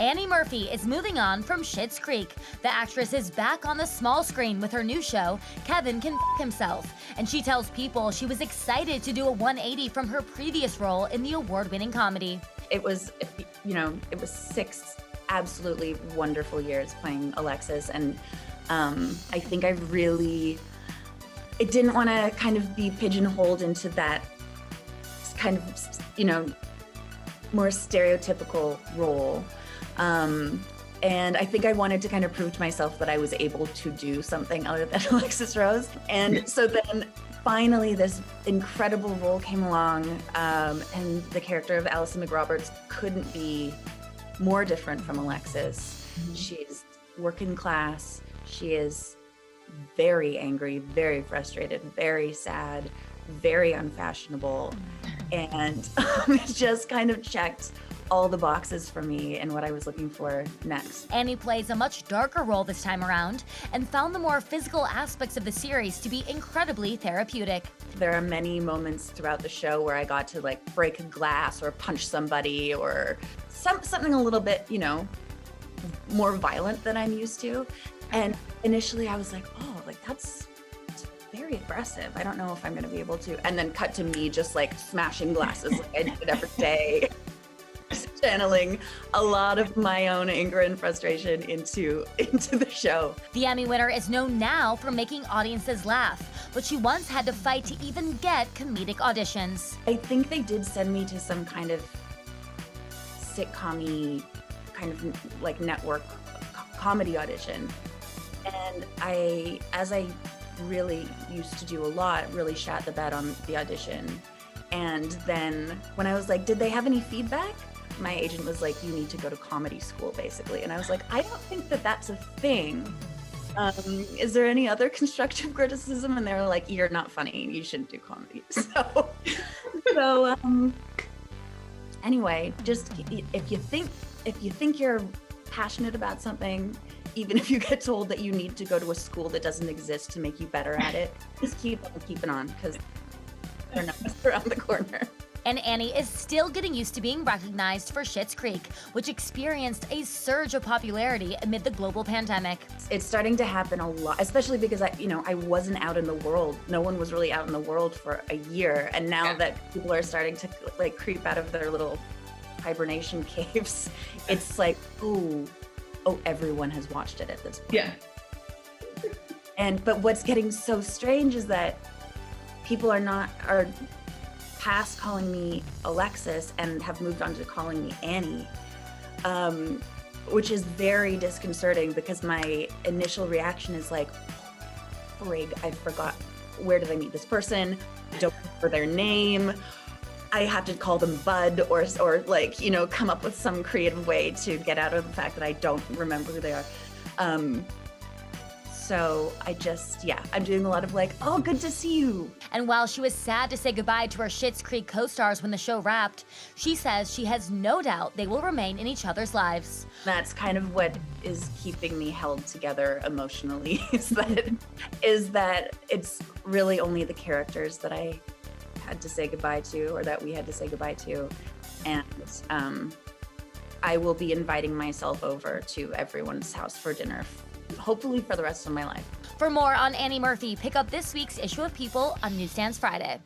Annie Murphy is moving on from Schitts Creek. The actress is back on the small screen with her new show, Kevin Can F Himself, and she tells people she was excited to do a 180 from her previous role in the award-winning comedy. It was 6 absolutely wonderful years playing Alexis, and I think I didn't want to kind of be pigeonholed into that kind of, more stereotypical role. And I think I wanted to kind of prove to myself that I was able to do something other than Alexis Rose. And so then finally this incredible role came along, and the character of Alison McRoberts couldn't be more different from Alexis. She's working class. She is very angry, very frustrated, very sad, very unfashionable. And it just kind of checked all the boxes for me and what I was looking for next. Annie plays a much darker role this time around and found the more physical aspects of the series to be incredibly therapeutic. There are many moments throughout the show where I got to break a glass or punch somebody or something a little bit, more violent than I'm used to. And initially I was like, oh, that's very aggressive. I don't know if I'm gonna be able to. And then cut to me just smashing glasses like I did every day. Channeling a lot of my own anger and frustration into the show. The Emmy winner is known now for making audiences laugh, but she once had to fight to even get comedic auditions. I think they did send me to some kind of sitcom-y, kind of network comedy audition. And as I really used to do a lot, really shat the bed on the audition. And then when I was like, did they have any feedback? My agent was like, you need to go to comedy school, basically. And I was like, I don't think that that's a thing. Is there any other constructive criticism? And they were like, you're not funny. You shouldn't do comedy. So anyway, just if you think you're passionate about something, even if you get told that you need to go to a school that doesn't exist to make you better at it, just keep on keeping on, because they're not around the corner. And Annie is still getting used to being recognized for Schitts Creek, which experienced a surge of popularity amid the global pandemic. It's starting to happen a lot, especially because I wasn't out in the world. No one was really out in the world for a year. And now that people are starting to creep out of their little hibernation caves, it's like, oh, everyone has watched it at this point. Yeah. But what's getting so strange is that people are past calling me Alexis and have moved on to calling me Annie, which is very disconcerting because my initial reaction is like, frig, I forgot, where did I meet this person? Don't remember their name. I have to call them Bud or come up with some creative way to get out of the fact that I don't remember who they are. So I'm doing a lot of oh, good to see you. And while she was sad to say goodbye to her Schitts Creek co-stars when the show wrapped, she says she has no doubt they will remain in each other's lives. That's kind of what is keeping me held together emotionally, is that it's really only the characters that I had to say goodbye to, or that we had to say goodbye to. And I will be inviting myself over to everyone's house for dinner, hopefully for the rest of my life. For more on Annie Murphy, pick up this week's issue of People on Newsstands Friday.